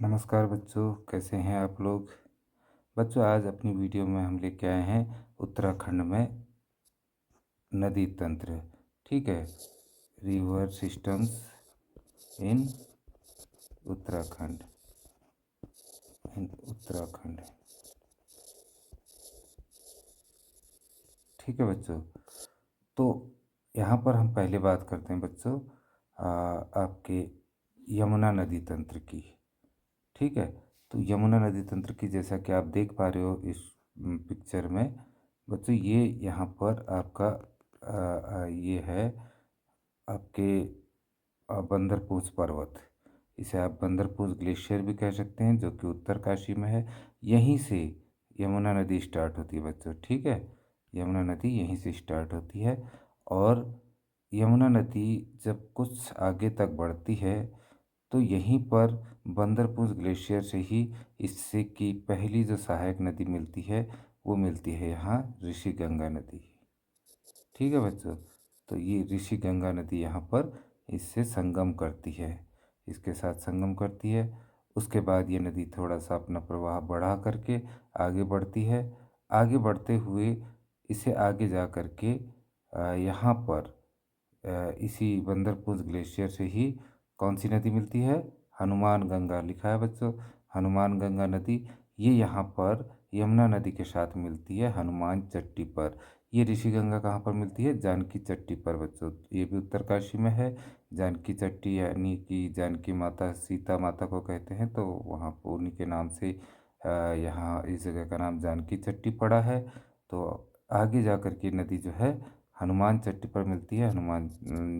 नमस्कार बच्चों, कैसे हैं आप लोग। बच्चों, आज अपनी वीडियो में हम लेके आए हैं उत्तराखंड में नदी तंत्र। ठीक है, river systems in Uttarakhand. Uttarakhand. ठीक है बच्चों, तो यहाँ पर हम पहले बात करते हैं बच्चों आपके यमुना नदी तंत्र की। ठीक है, तो यमुना नदी तंत्र की जैसा कि आप देख पा रहे हो इस पिक्चर में बच्चों, ये यहाँ पर आपका ये है आपके बंदरपूछ पर्वत। इसे आप बंदरपूछ ग्लेशियर भी कह सकते हैं, जो कि उत्तरकाशी में है। यहीं से यमुना नदी स्टार्ट होती है बच्चों। ठीक है, यमुना नदी यहीं से स्टार्ट होती है और यमुना नदी जब कुछ आगे तक बढ़ती है तो यहीं पर बंदरपूछ ग्लेशियर से ही इससे की पहली जो सहायक नदी मिलती है वो मिलती है यहाँ ऋषि गंगा नदी। ठीक है बच्चों, तो ये ऋषि गंगा नदी यहाँ पर इससे संगम करती है, इसके साथ संगम करती है। उसके बाद ये नदी थोड़ा सा अपना प्रवाह बढ़ा करके आगे बढ़ती है। आगे बढ़ते हुए इसे आगे जा कर के यहाँ पर इसी बंदरपुर ग्लेशियर से ही कौन सी नदी मिलती है, हनुमान गंगा लिखा है बच्चों। हनुमान गंगा नदी ये यहाँ पर यमुना नदी के साथ मिलती है हनुमान चट्टी पर। ये ऋषि गंगा कहाँ पर मिलती है, जानकी चट्टी पर बच्चों। ये भी उत्तरकाशी में है। जानकी चट्टी यानी कि जानकी माता सीता माता को कहते हैं, तो वहाँ पर उन्हीं के नाम से यहाँ इस जगह का नाम जानकी चट्टी पड़ा है। तो आगे जा कर के नदी जो है हनुमान चट्टी पर मिलती है। हनुमान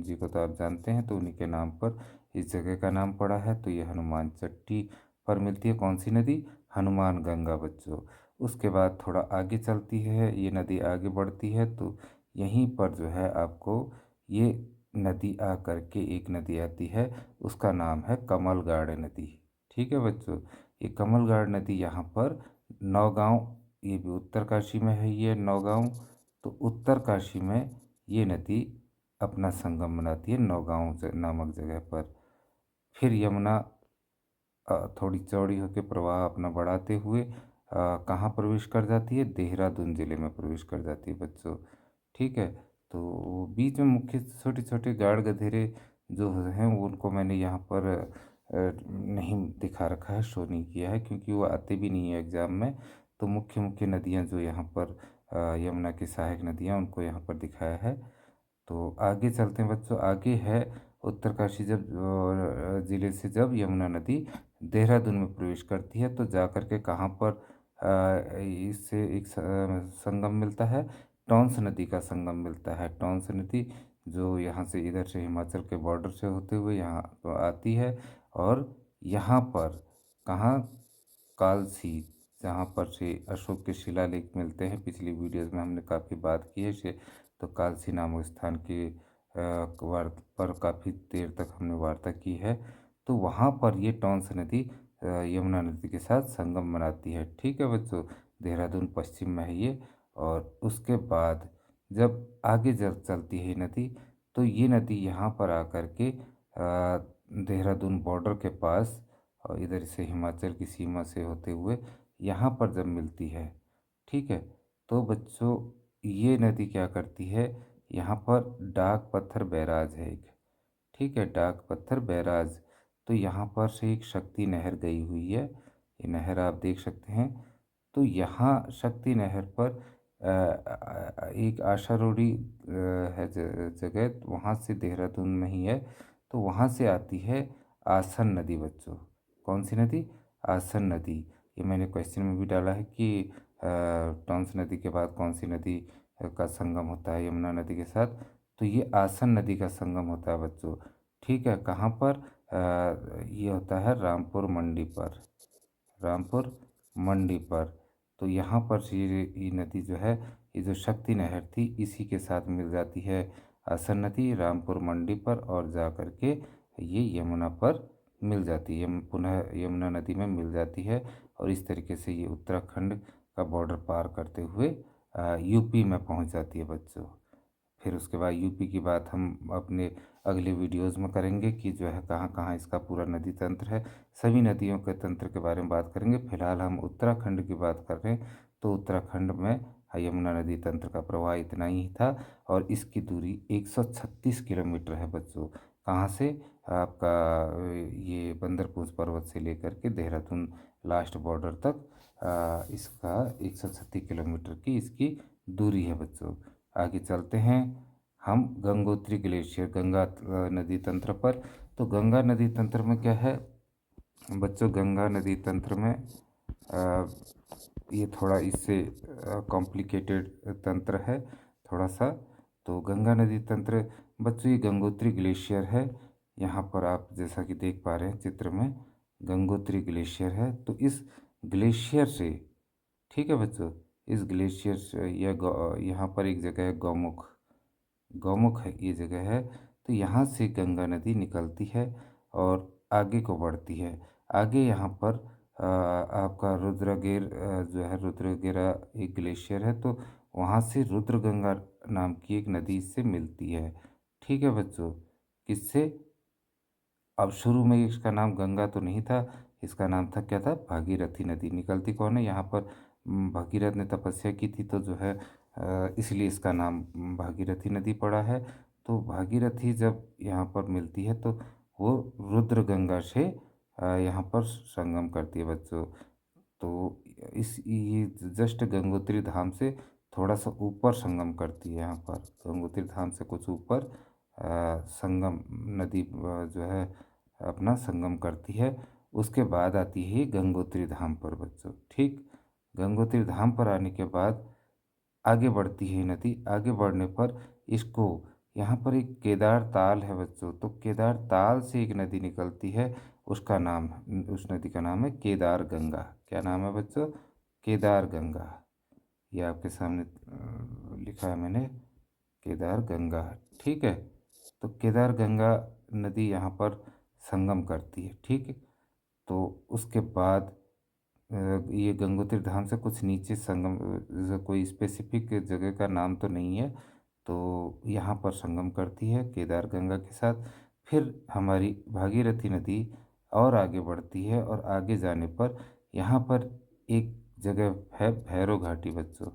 जी को तो आप जानते हैं, तो उन्हीं के नाम पर इस जगह का नाम पड़ा है। तो ये हनुमान चट्टी पर मिलती है कौन सी नदी, हनुमान गंगा बच्चों। उसके बाद थोड़ा आगे चलती है ये नदी, आगे बढ़ती है तो यहीं पर जो है आपको ये नदी आ कर के एक नदी आती है, उसका नाम है कमलगाड़ नदी। ठीक है बच्चों, ये कमलगाड़ नदी यहाँ पर नौगांव, ये भी उत्तरकाशी में है ये नौगांव। तो उत्तरकाशी में ये नदी अपना संगम बनाती है नौगांव नामक जगह पर। फिर यमुना थोड़ी चौड़ी होकर प्रवाह अपना बढ़ाते हुए कहाँ प्रवेश कर जाती है, देहरादून ज़िले में प्रवेश कर जाती है बच्चों। ठीक है, तो बीच में मुख्य छोटे छोटे गाड़ गधेरे जो हैं वो उनको मैंने यहाँ पर नहीं दिखा रखा है, शो नहीं किया है, क्योंकि वो आते भी नहीं है एग्ज़ाम में। तो मुख्य मुख्य नदियाँ जो यहाँ पर यमुना की सहायक नदियाँ उनको यहाँ पर दिखाया है। तो आगे चलते हैं बच्चों, आगे है उत्तरकाशी जब ज़िले से जब यमुना नदी देहरादून में प्रवेश करती है तो जा कर के कहाँ पर इससे एक संगम मिलता है, टॉन्स नदी का संगम मिलता है। टॉन्स नदी जो यहाँ से इधर से हिमाचल के बॉर्डर से होते हुए यहाँ तो आती है और यहाँ पर कहाँ, कालसी, जहाँ पर से अशोक के शिलालेख मिलते हैं। पिछली वीडियोज़ में हमने काफ़ी बात की है से, तो कालसी नामक स्थान के पर काफ़ी देर तक हमने वार्ता की है। तो वहाँ पर ये टॉन्स नदी यमुना नदी के साथ संगम बनाती है। ठीक है बच्चों, देहरादून पश्चिम में है ये। और उसके बाद जब आगे जब चलती है नदी तो ये नदी यहाँ पर आकर के देहरादून बॉर्डर के पास और इधर से हिमाचल की सीमा से होते हुए यहाँ पर जब मिलती है, ठीक है, तो बच्चों ये नदी क्या करती है, यहाँ पर डाक पत्थर बैराज है एक। ठीक है, डाक पत्थर बैराज, तो यहाँ पर से एक शक्ति नहर गई हुई है। ये नहर आप देख सकते हैं। तो यहाँ शक्ति नहर पर एक आशारोड़ी है जगह, वहाँ से देहरादून में ही है। तो वहाँ से आती है आसन नदी बच्चों। कौन सी नदी, आसन नदी। ये मैंने क्वेश्चन में भी डाला है कि टॉन्स नदी के बाद कौन सी नदी का संगम होता है यमुना नदी के साथ। तो ये आसन नदी का संगम होता है बच्चों। ठीक है, कहाँ पर ये होता है रामपुर मंडी पर, रामपुर मंडी पर। तो यहाँ पर से ये नदी जो है, ये जो शक्ति नहर थी इसी के साथ मिल जाती है आसन नदी रामपुर मंडी पर, और जा कर के ये यमुना पर मिल जाती है, पुनः यमुना नदी में मिल जाती है। और इस तरीके से ये उत्तराखंड का बॉर्डर पार करते हुए यूपी में पहुंच जाती है बच्चों। फिर उसके बाद यूपी की बात हम अपने अगले वीडियोज़ में करेंगे कि जो है कहाँ-कहाँ इसका पूरा नदी तंत्र है। सभी नदियों के तंत्र के बारे में बात करेंगे। फिलहाल हम उत्तराखंड की बात कर रहे हैं, तो उत्तराखंड में यमुना नदी तंत्र का प्रवाह इतना ही था और इसकी दूरी 136 किलोमीटर है बच्चों। कहाँ से? आपका ये बंदरपूंछ पर्वत से लेकर के देहरादून लास्ट बॉर्डर तक इसका 136 किलोमीटर की इसकी दूरी है बच्चों। आगे चलते हैं हम गंगोत्री ग्लेशियर गंगा नदी तंत्र पर। तो गंगा नदी तंत्र में क्या है बच्चों? गंगा नदी तंत्र में अ, ये थोड़ा इससे कॉम्प्लिकेटेड तंत्र है थोड़ा सा। तो गंगा नदी तंत्र बच्चों ये गंगोत्री ग्लेशियर है। यहाँ पर आप जैसा कि देख पा रहे हैं चित्र में गंगोत्री ग्लेशियर है। तो इस ग्लेशियर से, ठीक है बच्चों, इस ग्लेशियर से यहाँ पर एक जगह है गौमुख, गौमुख है ये जगह है। तो यहाँ से गंगा नदी निकलती है और आगे को बढ़ती है। आगे यहाँ पर आपका रुद्रगिर जो है रुद्रगिरा एक ग्लेशियर है, तो वहाँ से रुद्रगंगा नाम की एक नदी इससे मिलती है। ठीक है बच्चों, किससे? अब शुरू में इसका नाम गंगा तो नहीं था, इसका नाम था क्या था? भागीरथी नदी। निकलती कौन है यहाँ पर? भगीरथ ने तपस्या की थी, तो जो है इसलिए इसका नाम भागीरथी नदी पड़ा है। तो भागीरथी जब यहाँ पर मिलती है तो वो रुद्र गंगा से यहाँ पर संगम करती है बच्चों। तो इस ये जस्ट गंगोत्री धाम से थोड़ा सा ऊपर संगम करती है। यहाँ पर गंगोत्री धाम से कुछ ऊपर संगम नदी जो है अपना संगम करती है। उसके बाद आती है गंगोत्री धाम पर बच्चों। ठीक, गंगोत्री धाम पर आने के बाद आगे बढ़ती है नदी। आगे बढ़ने पर इसको यहाँ पर एक केदार ताल है बच्चों। तो केदार ताल से एक नदी निकलती है, उसका नाम, उस नदी का नाम है केदार गंगा। क्या नाम है बच्चों? केदार गंगा। ये आपके सामने लिखा है मैंने, केदार गंगा। ठीक है, तो केदार गंगा नदी यहाँ पर संगम करती है। ठीक है, तो उसके बाद ये गंगोत्री धाम से कुछ नीचे संगम कोई स्पेसिफिक जगह का नाम तो नहीं है, तो यहाँ पर संगम करती है केदार गंगा के साथ। फिर हमारी भागीरथी नदी और आगे बढ़ती है और आगे जाने पर यहाँ पर एक जगह है भैरव घाटी बच्चों।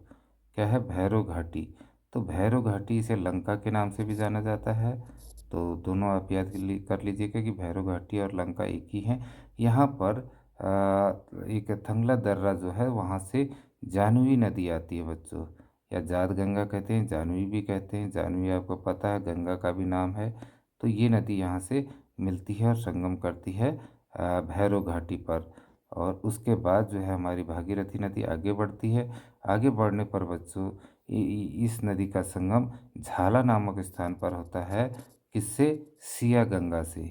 क्या है? भैरव घाटी। तो भैरव घाटी इसे लंका के नाम से भी जाना जाता है। तो दोनों आप याद कर लीजिएगा कि भैरव घाटी और लंका एक ही हैं। यहाँ पर एक थंगला दर्रा जो है वहाँ से जाह्नवी नदी आती है बच्चों, या जात गंगा कहते हैं, जाह्नवी भी कहते हैं। जाह्नवी आपको पता है गंगा का भी नाम है। तो ये नदी यहाँ से मिलती है और संगम करती है भैरव घाटी पर। और उसके बाद जो है हमारी भागीरथी नदी आगे बढ़ती है। आगे बढ़ने पर बच्चों इस नदी का संगम झाला नामक स्थान पर होता है। किससे? सिया गंगा से।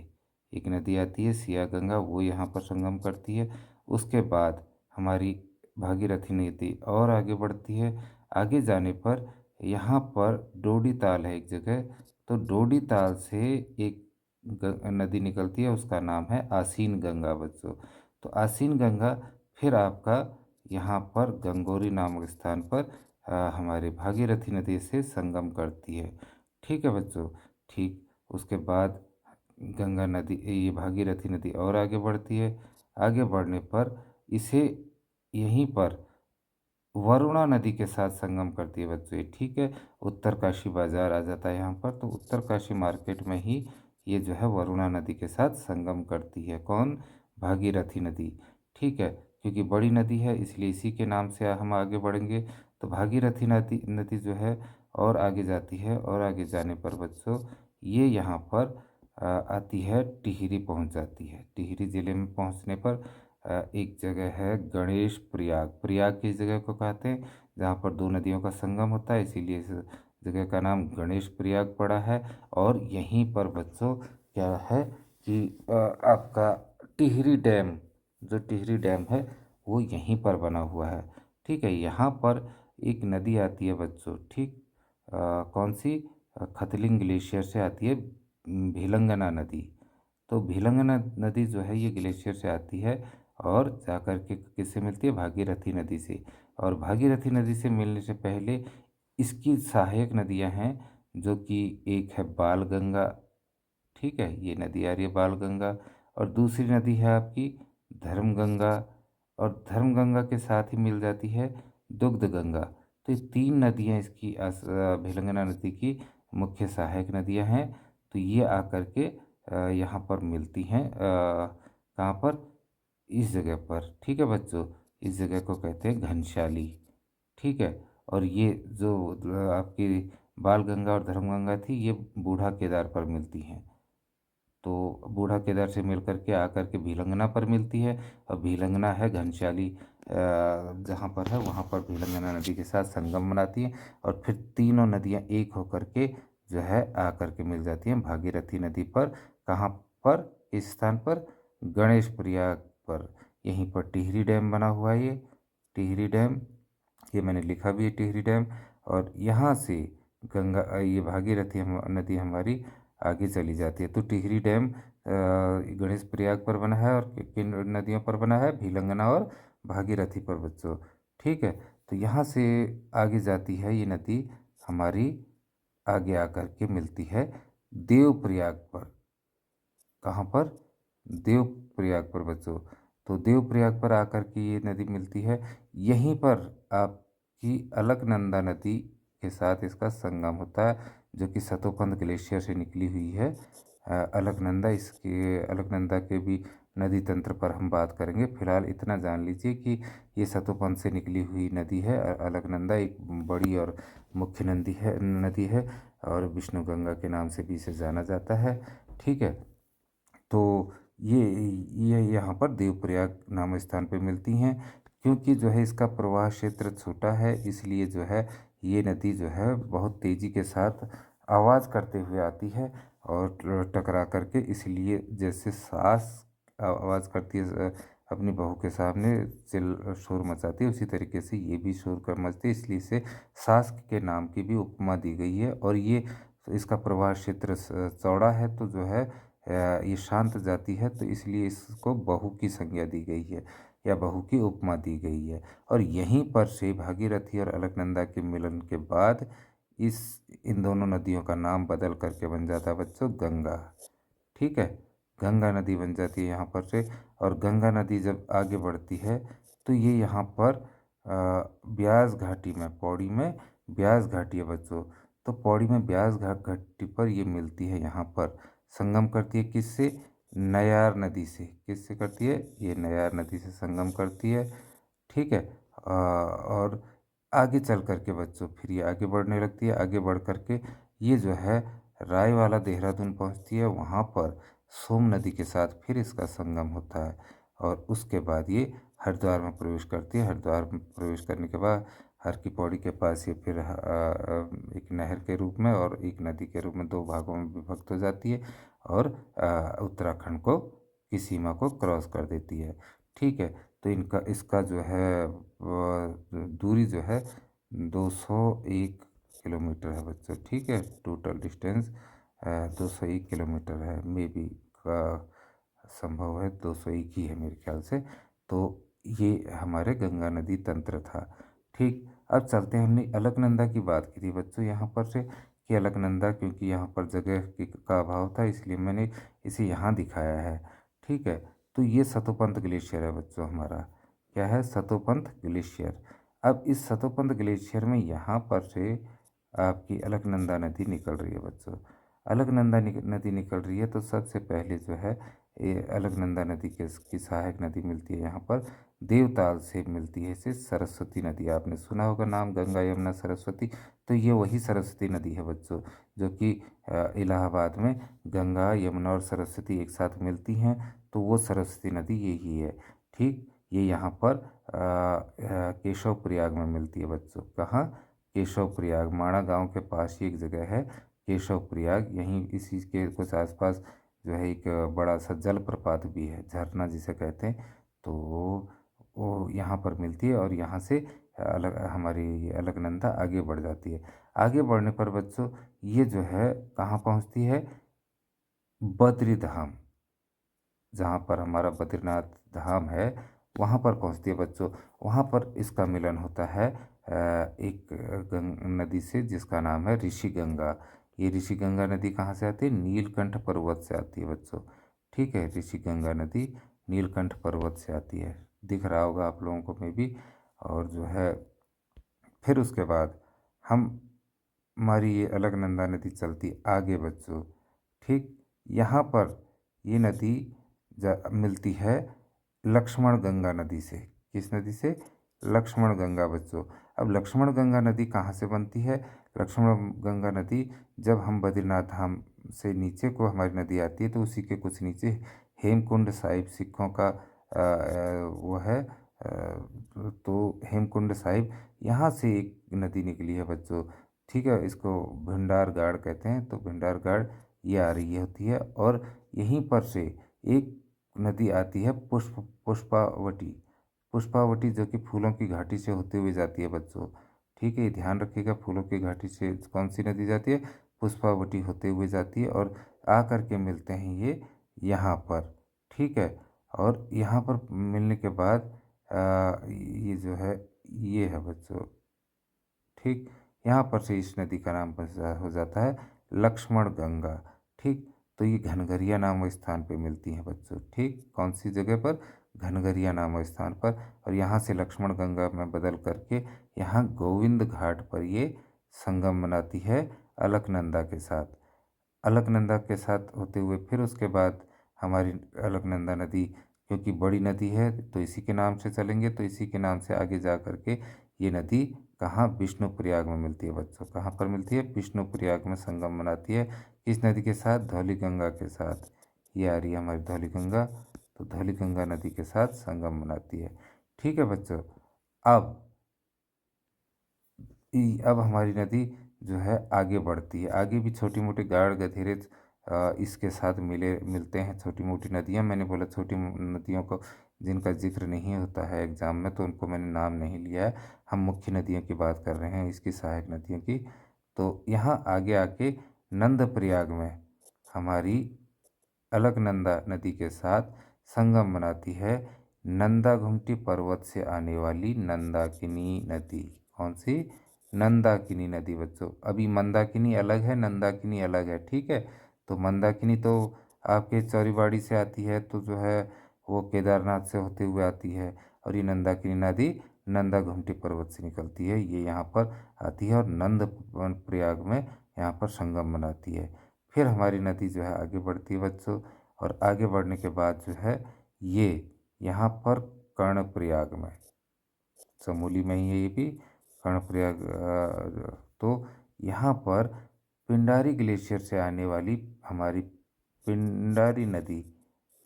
एक नदी आती है सिया गंगा, वो यहाँ पर संगम करती है। उसके बाद हमारी भागीरथी नदी और आगे बढ़ती है। आगे जाने पर यहाँ पर डोडी ताल है एक जगह। तो डोडी ताल से एक नदी निकलती है, उसका नाम है आसीन गंगा बच्चों। तो आसीन गंगा फिर आपका यहाँ पर गंगोरी नामक स्थान पर हमारे भागीरथी नदी से संगम करती है। ठीक है बच्चों। ठीक, उसके बाद गंगा नदी ये भागीरथी नदी और आगे बढ़ती है। आगे बढ़ने पर इसे यहीं पर वरुणा नदी के साथ संगम करती है बच्चों ये। ठीक है, उत्तरकाशी बाजार आ जाता है यहाँ पर। तो उत्तरकाशी मार्केट में ही ये जो है वरुणा नदी के साथ संगम करती है। कौन? भागीरथी नदी। ठीक है, क्योंकि बड़ी नदी है इसलिए इसी के नाम से हम आगे बढ़ेंगे। तो भागीरथी नदी नदी जो है और आगे जाती है और आगे जाने पर बच्चों ये यहाँ पर आती है टिहरी पहुँच जाती है। टिहरी ज़िले में पहुँचने पर एक जगह है गणेश प्रयाग। प्रयाग किस जगह को कहते हैं? जहाँ पर दो नदियों का संगम होता है, इसीलिए इस जगह का नाम गणेश प्रयाग पड़ा है। और यहीं पर बच्चों क्या है कि आपका टिहरी डैम, जो टिहरी डैम है वो यहीं पर बना हुआ है। ठीक है, यहाँ पर एक नदी आती है बच्चों। ठीक, कौन सी? खतलिंग ग्लेशियर से आती है भिलंगना नदी। तो भिलंगना नदी जो है ये ग्लेशियर से आती है और जाकर के किससे मिलती है? भागीरथी नदी से। और भागीरथी नदी से मिलने से पहले इसकी सहायक नदियां हैं, जो कि एक है बाल गंगा ठीक है, ये नदी आ रही है बालगंगा। और दूसरी नदी है आपकी धर्मगंगा, और धर्मगंगा के साथ ही मिल जाती है दुग्धगंगा। तो ये 3 नदियाँ इसकी भिलंगना नदी की मुख्य सहायक नदियाँ हैं। तो ये आकर के यहाँ पर मिलती हैं, कहाँ पर, इस जगह पर। ठीक है बच्चों, इस जगह को कहते हैं घनशाली। ठीक है, और ये जो आपकी बालगंगा और धर्मगंगा थी, ये बूढ़ा केदार पर मिलती हैं। तो बूढ़ा केदार से मिल करके आकर के भीलंगना पर मिलती है, और भीलंगना है घनशाली जहाँ पर है, वहाँ पर भीलंगना नदी के साथ संगम बनाती है। और फिर तीनों नदियाँ एक होकर के जो है आकर के मिल जाती हैं भागीरथी नदी पर। कहाँ पर, इस स्थान पर, गणेश प्रयाग पर। यहीं पर टिहरी डैम बना हुआ है, ये टिहरी डैम, ये मैंने लिखा भी है टिहरी डैम। और यहाँ से गंगा, ये भागीरथी नदी हमारी आगे चली जाती है। तो टिहरी डैम गणेश प्रयाग पर बना है, और किन नदियों पर बना है, भीलंगना और भागीरथी पर बच्चों। ठीक है, तो यहाँ से आगे जाती है ये नदी हमारी, आगे आकर के मिलती है देवप्रयाग पर। कहाँ पर, देवप्रयाग पर बच्चों। तो देवप्रयाग पर आकर के ये नदी मिलती है। यहीं पर आपकी अलकनंदा नदी के साथ इसका संगम होता है, जो कि सतोपंथ ग्लेशियर से निकली हुई है। अलकनंदा, इसके अलकनंदा के भी नदी तंत्र पर हम बात करेंगे। फिलहाल इतना जान लीजिए कि ये सतोपंथ से निकली हुई नदी है। अलकनंदा एक बड़ी और मुख्य नदी है, और विष्णु गंगा के नाम से भी इसे जाना जाता है। ठीक है, तो ये ये यहाँ पर देवप्रयाग नाम स्थान पे मिलती हैं। क्योंकि जो है इसका प्रवाह क्षेत्र छोटा है, इसलिए जो है ये नदी जो है बहुत तेज़ी के साथ आवाज़ करते हुए आती है, और टकरा करके, इसलिए जैसे सास आवाज़ करती है अपनी बहू के सामने, चिल शोर मचाती है, उसी तरीके से ये भी शोर कर मचती है, इसलिए इसे सास के नाम की भी उपमा दी गई है। और ये इसका प्रवाह क्षेत्र चौड़ा है, तो जो है ये शांत जाति है, तो इसलिए इसको बहू की संज्ञा दी गई है, या बहू की उपमा दी गई है। और यहीं पर से भागीरथी और अलकनंदा के मिलन के बाद इस इन दोनों नदियों का नाम बदल करके बन जाता है बच्चों गंगा। ठीक है, गंगा नदी बन जाती है यहाँ पर से। और गंगा नदी जब आगे बढ़ती है, तो ये यहाँ पर ब्यास घाटी में, पौड़ी में ब्यास घाटी है बच्चों। तो पौड़ी में ब्यास घाटी पर ये मिलती है, यहाँ पर संगम करती है किससे, नयार नदी से। किससे करती है, ये नयार नदी से संगम करती है। ठीक है, और आगे चल करके बच्चों फिर ये आगे बढ़ने लगती है। आगे बढ़ करके ये जो है रायवाला देहरादून पहुंचती है। वहाँ पर सोम नदी के साथ फिर इसका संगम होता है, और उसके बाद ये हरिद्वार में प्रवेश करती है। हरिद्वार में प्रवेश करने के बाद हर की पौड़ी के पास ये फिर एक नहर के रूप में और एक नदी के रूप में दो भागों में विभक्त हो जाती है, और उत्तराखंड को की सीमा को क्रॉस कर देती है। ठीक है, तो इनका इसका जो है दूरी जो है 201 किलोमीटर है बच्चों। ठीक है, टोटल डिस्टेंस 201 किलोमीटर है, मे बी का संभव है 201 ही है मेरे ख्याल से। तो ये हमारे गंगा नदी तंत्र था। ठीक, अब चलते हैं, हमने अलकनंदा की बात की थी बच्चों यहाँ पर से, कि अलकनंदा क्योंकि यहाँ पर जगह का अभाव था, इसलिए मैंने इसे यहाँ दिखाया है। ठीक है, तो ये सतोपंथ ग्लेशियर है बच्चों हमारा। क्या है, सतोपंथ ग्लेशियर। अब इस सतोपंथ ग्लेशियर में यहाँ पर से आपकी अलकनंदा नदी निकल रही है बच्चों। अलकनंदा नदी निकल रही है, तो सबसे पहले जो है ये अलकनंदा नदी की सहायक नदी मिलती है यहाँ पर देवताल से मिलती है इसे सरस्वती नदी। आपने सुना होगा नाम गंगा यमुना सरस्वती, तो ये वही सरस्वती नदी है बच्चों, जो कि इलाहाबाद में गंगा यमुना और सरस्वती एक साथ मिलती हैं। तो वो सरस्वती नदी यही है। ठीक, ये यहाँ पर केशव प्रयाग में मिलती है बच्चों। कहाँ, केशव प्रयाग, माणा गांव के पास ही एक जगह है केशव प्रयाग। यहीं इसी के कुछ आसपास जो है एक बड़ा सा जलप्रपात भी है, झरना जिसे कहते हैं। तो वो यहाँ पर मिलती है, और यहाँ से हमारी अलकनंदा आगे बढ़ जाती है। आगे बढ़ने पर बच्चों ये जो है कहाँ पहुँचती है, बद्री धाम, जहाँ पर हमारा बद्रीनाथ धाम है, वहाँ पर पहुँचती है बच्चों। वहाँ पर इसका मिलन होता है एक नदी से, जिसका नाम है ऋषि गंगा। ये ऋषि गंगा नदी कहाँ से आती है? नीलकंठ पर्वत से आती है बच्चों। ठीक है, ऋषि गंगा नदी नीलकंठ पर्वत से आती है, दिख रहा होगा आप लोगों को में भी। और जो है फिर उसके बाद हम हमारी ये अलकनंदा नदी चलती आगे बच्चों। ठीक, यहाँ पर ये नदी मिलती है लक्ष्मण गंगा नदी से। किस नदी से? लक्ष्मण गंगा बच्चों। अब लक्ष्मण गंगा नदी कहाँ से बनती है? लक्ष्मण गंगा नदी जब हम बद्रीनाथ धाम से नीचे को हमारी नदी आती है तो उसी के कुछ नीचे हेमकुंड साहिब सिखों का वो है तो हेमकुंड साहिब यहाँ से एक नदी निकली है बच्चों। ठीक है, इसको भिंडार गाड़ कहते हैं। तो भिंडार गाड़ ये आ रही होती है और यहीं पर से एक नदी आती है पुष्पावटी। पुष्पावटी जो कि फूलों की घाटी से होते हुए जाती है बच्चों। ठीक है, ध्यान रखिएगा, फूलों की घाटी से कौन सी नदी जाती है? पुष्पावटी होते हुए जाती है और आ कर के मिलते हैं ये यहाँ पर। ठीक है, और यहाँ पर मिलने के बाद ये जो है ये है बच्चों। ठीक, यहाँ पर से इस नदी का नाम हो जाता है लक्ष्मण गंगा। ठीक, तो ये घनघरिया नामक स्थान पे मिलती हैं बच्चों। ठीक, कौन सी जगह पर? घनघरिया नामक स्थान पर। और यहाँ से लक्ष्मण गंगा में बदल करके यहाँ गोविंद घाट पर ये संगम बनाती है अलकनंदा के साथ। अलकनंदा के साथ होते हुए फिर उसके बाद हमारी अलकनंदा नदी, क्योंकि बड़ी नदी है तो इसी के नाम से चलेंगे, तो इसी के नाम से आगे जा करके ये नदी कहाँ? विष्णुप्रयाग में मिलती है बच्चों। कहाँ पर मिलती है? विष्णुप्रयाग में संगम बनाती है। किस नदी के साथ? धौली गंगा के साथ। ये आ रही है हमारी धौली गंगा, तो धौली गंगा नदी के साथ संगम बनाती है। ठीक है बच्चों, अब अब हमारी नदी जो है आगे बढ़ती है। आगे भी छोटी मोटी गाड़ गधेरे इसके साथ मिलते हैं छोटी मोटी नदियाँ। मैंने बोला छोटी नदियों को जिनका जिक्र नहीं होता है एग्जाम में तो उनको मैंने नाम नहीं लिया है। हम मुख्य नदियों की बात कर रहे हैं, इसकी सहायक नदियों की। तो यहाँ आगे आके नंदप्रयाग में हमारी अलकनंदा नदी के साथ संगम बनाती है नंदा घुमटी पर्वत से आने वाली नंदाकिनी नदी। कौन सी? नंदाकिनी नदी बच्चों। अभी मंदाकिनी अलग है, नंदाकिनी अलग है। ठीक है, तो मंदाकिनी तो आपके चौरीबाड़ी से आती है, तो जो है वो केदारनाथ से होते हुए आती है। और ये नंदाकिनी नदी नंदा घुमटी पर्वत से निकलती है, ये यहाँ पर आती है और नंद प्रयाग में यहाँ पर संगम बनाती है। फिर हमारी नदी जो है आगे बढ़ती है बच्चों, और आगे बढ़ने के बाद जो है ये यहाँ पर कर्णप्रयाग में, चमोली में ही है ये भी, कर्णप्रयाग। तो यहाँ पर पिंडारी ग्लेशियर से आने वाली हमारी पिंडारी नदी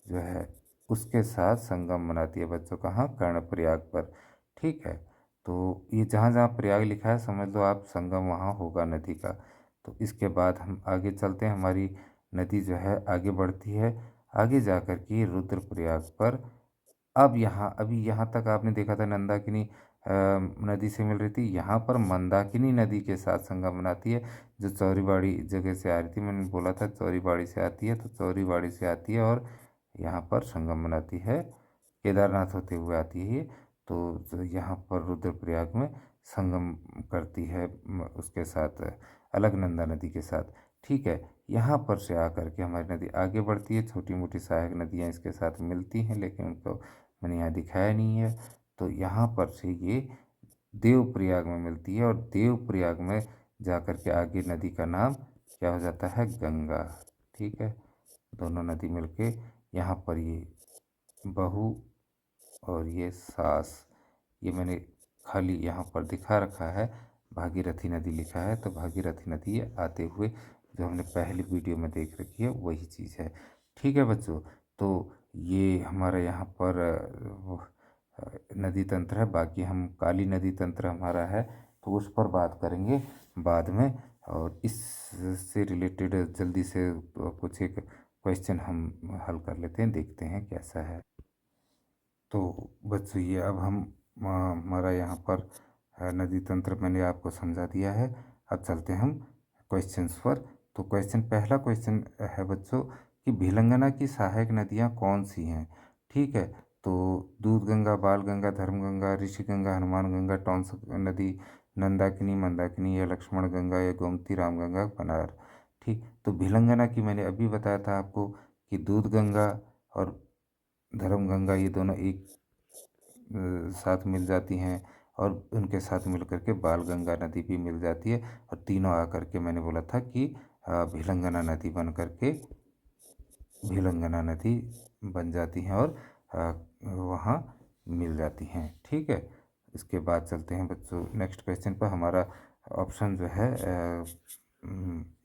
जो है उसके साथ संगम बनाती है बच्चों। कहाँ? कर्णप्रयाग पर। ठीक है, तो ये जहाँ जहाँ प्रयाग लिखा है समझ लो आप संगम वहाँ होगा नदी का। तो इसके बाद हम आगे चलते हैं, हमारी नदी जो है आगे बढ़ती है, आगे जा कर के रुद्रप्रयाग पर। अब यहाँ अभी यहाँ तक आपने देखा था नंदाकिनी नदी से मिल रही थी, यहाँ पर मंदाकिनी नदी के साथ संगम बनाती है, जो चौरीबाड़ी जगह से आ रही थी। मैंने बोला था चौरीबाड़ी से आती है, तो चौरीबाड़ी से आती है और यहाँ पर संगम बनाती है, केदारनाथ होते हुए आती है ये। तो यहाँ पर रुद्रप्रयाग में संगम करती है उसके साथ, अलकनंदा नदी के साथ। ठीक है, यहाँ पर से आकर के हमारी नदी आगे बढ़ती है, छोटी मोटी सहायक नदियाँ इसके साथ मिलती हैं, लेकिन उनको मैंने यहाँ दिखाया नहीं है। तो यहाँ पर से ये देवप्रयाग में मिलती है, और देवप्रयाग में जाकर के आगे नदी का नाम क्या हो जाता है? गंगा। ठीक है, दोनों नदी मिलके यहाँ पर ये बहू और ये सास, ये मैंने खाली यहाँ पर दिखा रखा है, भागीरथी नदी लिखा है, तो भागीरथी नदी ये आते हुए जो हमने पहली वीडियो में देख रखी है वही चीज़ है। ठीक है बच्चों, तो ये हमारा यहाँ पर नदी तंत्र है। बाकी हम काली नदी तंत्र हमारा है तो उस पर बात करेंगे बाद में, और इससे रिलेटेड जल्दी से कुछ एक क्वेश्चन हम हल कर लेते हैं, देखते हैं कैसा है। तो बच्चों ये अब हम हमारा यहाँ पर नदी तंत्र मैंने आपको समझा दिया है। अब चलते हैं हम क्वेश्चंस पर। तो पहला क्वेश्चन है बच्चों कि भिलंगना की सहायक नदियाँ कौन सी हैं? ठीक है, तो दूध गंगा, बाल गंगा, धर्म गंगा, ऋषि गंगा, हनुमान गंगा, टॉन्स नदी, नंदाकिनी, मंदाकिनी, या लक्ष्मण गंगा, या गोमती, राम गंगा, बनार। ठीक। तो भिलंगना की मैंने अभी बताया था आपको कि दूध गंगा और धर्म गंगा ये दोनों एक साथ मिल जाती हैं और उनके साथ मिलकर के बाल गंगा नदी भी मिल जाती है और तीनों आकर के मैंने बोला था कि भिलंगना नदी बन करके भिलंगना नदी बन जाती हैं और वहाँ मिल जाती हैं। ठीक है। इसके बाद चलते हैं बच्चों नेक्स्ट क्वेश्चन पर। हमारा ऑप्शन जो है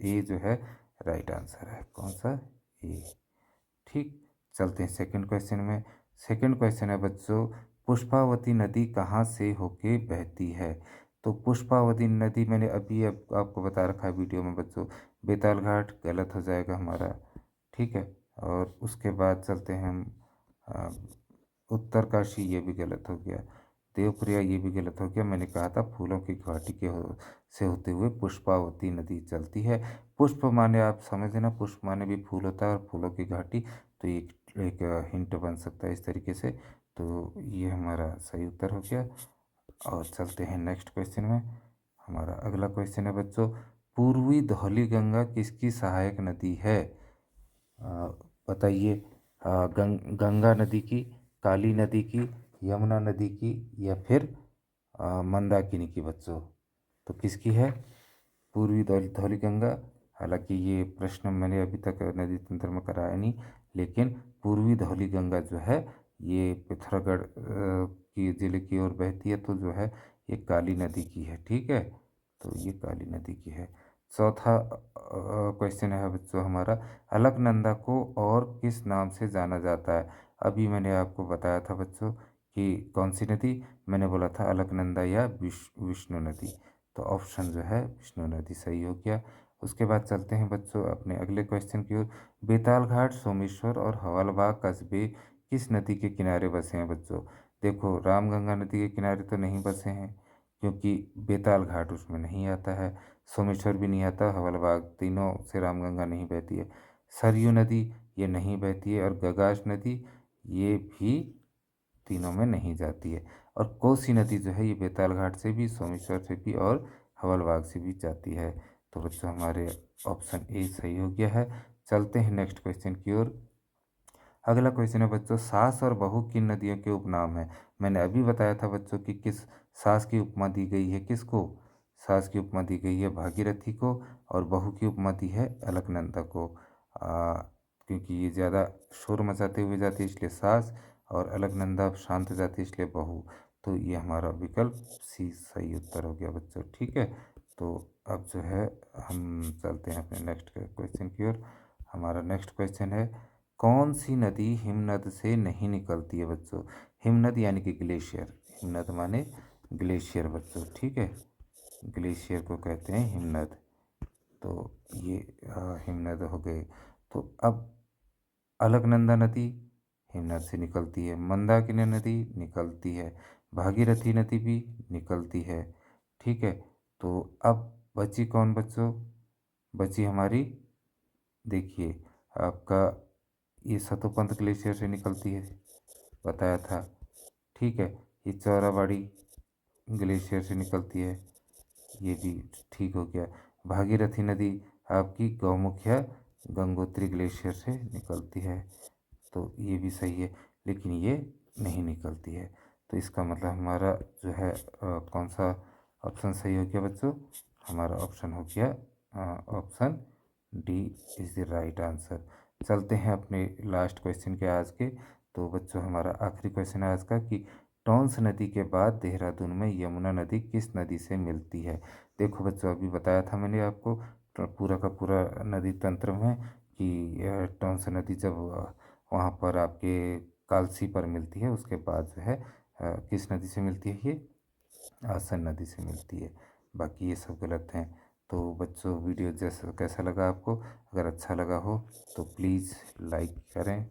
ए जो है राइट आंसर है। कौन सा? ए। ठीक। चलते हैं सेकंड क्वेश्चन में। सेकंड क्वेश्चन है बच्चों, पुष्पावती नदी कहाँ से होके बहती है? तो पुष्पावती नदी मैंने अभी आपको बता रखा है वीडियो में बच्चों, बेताल घाट गलत हो जाएगा हमारा। ठीक है। और उसके बाद चलते हैं हम अ, उत्तरकाशी, ये भी गलत हो गया। देवप्रिया, ये भी गलत हो गया। मैंने कहा था फूलों की घाटी से होते हुए पुष्पावती नदी चलती है। पुष्प माने आप समझ लेना, पुष्प माने भी फूल होता है और फूलों की घाटी, तो एक हिंट बन सकता है इस तरीके से। तो ये हमारा सही उत्तर हो गया। और चलते हैं नेक्स्ट क्वेश्चन में। हमारा अगला क्वेश्चन है बच्चों, पूर्वी धौली गंगा किसकी सहायक नदी है? बताइए। गंगा नदी की, काली नदी की, यमुना नदी की, या फिर मंदाकिनी की बच्चों? तो किसकी है पूर्वी धौली गंगा? हालांकि ये प्रश्न मैंने अभी तक नदी तंत्र में कराया नहीं, लेकिन पूर्वी धौली गंगा जो है ये पिथौरागढ़ की जिले की ओर बहती है, तो जो है ये काली नदी की है। ठीक है। तो ये काली नदी की है। चौथा क्वेश्चन है बच्चों हमारा, अलकनंदा को और किस नाम से जाना जाता है? अभी मैंने आपको बताया था बच्चों कि कौन सी नदी, मैंने बोला था अलकनंदा या विष्णु नदी। तो ऑप्शन जो है विष्णु नदी सही हो गया। उसके बाद चलते हैं बच्चों अपने अगले क्वेश्चन की ओर। बेताल घाट, सोमेश्वर और हवलबाग कस्बे किस नदी के किनारे बसे हैं बच्चों? देखो, रामगंगा नदी के किनारे तो नहीं बसे हैं, क्योंकि बेताल घाट उसमें नहीं आता है, सोमेश्वर भी नहीं आता, हवलबाग, तीनों से रामगंगा नहीं बहती है। सरयू नदी ये नहीं बहती है, और गगाश नदी ये भी तीनों में नहीं जाती है। और कोसी नदी जो है ये बेताल घाट से भी, सोमेश्वर से भी और हवलबाग से भी जाती है। तो बच्चों हमारे ऑप्शन ए सही हो गया है। चलते हैं नेक्स्ट क्वेश्चन की ओर। अगला क्वेश्चन है बच्चों, सास और बहू किन नदियों के उपनाम है? मैंने अभी बताया था बच्चों कि किस सास की उपमा दी गई है किसको? सास की उपमा दी गई है भागीरथी को, और बहू की उपमा दी है अलकनंदा को। क्योंकि ये ज़्यादा शोर मचाते हुए जाती है इसलिए सास, और अलकनंदा शांत जाती है इसलिए बहू। तो ये हमारा विकल्प सी सही उत्तर हो गया बच्चों। ठीक है। तो अब जो है हम चलते हैं अपने नेक्स्ट क्वेश्चन की ओर। हमारा नेक्स्ट क्वेश्चन है, कौन सी नदी हिमनद से नहीं निकलती है बच्चों? हिमनद यानी कि ग्लेशियर, हिमनद माने ग्लेशियर बच्चों। ठीक है। ग्लेशियर को कहते हैं हिमनद। तो ये हिमनद हो गए। तो अब अलकनंदा नदी हिमनद से निकलती है, मंदाकिनी नदी निकलती है, भागीरथी नदी भी निकलती है। ठीक है। तो अब बची कौन बच्चों? बची हमारी, देखिए, आपका ये सतोपंथ ग्लेशियर से निकलती है, बताया था। ठीक है। ये चौराबाड़ी ग्लेशियर से निकलती है, ये भी ठीक हो गया। भागीरथी नदी आपकी गौमुखिया गंगोत्री ग्लेशियर से निकलती है, तो ये भी सही है, लेकिन ये नहीं निकलती है। तो इसका मतलब हमारा जो है कौन सा ऑप्शन सही हो गया बच्चों? हमारा ऑप्शन हो गया option D is the right answer. चलते हैं अपने लास्ट क्वेश्चन के आज के। तो बच्चों हमारा आखिरी क्वेश्चन है आज का कि टॉन्स नदी के बाद देहरादून में यमुना नदी किस नदी से मिलती है? देखो बच्चों, अभी बताया था मैंने आपको पूरा का पूरा नदी तंत्र में कि यह टॉन्स नदी जब वहाँ पर आपके कालसी पर मिलती है, उसके बाद जो है किस नदी से मिलती है? ये आसन नदी से मिलती है। बाकी ये सब गलत हैं। तो बच्चों वीडियो जैसा कैसा लगा आपको? अगर अच्छा लगा हो तो प्लीज़ लाइक करें,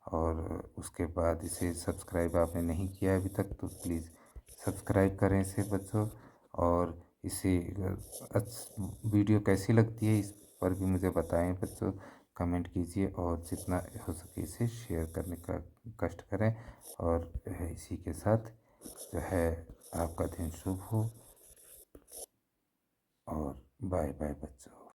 और उसके बाद इसे सब्सक्राइब आपने नहीं किया है अभी तक तो प्लीज़ सब्सक्राइब करें इसे बच्चों। और इसे वीडियो कैसी लगती है इस पर भी मुझे बताएं बच्चों, कमेंट कीजिए, और जितना हो सके इसे शेयर करने का कष्ट करें। और इसी के साथ जो है आपका दिन शुभ हो, और बाय बाय बच्चों।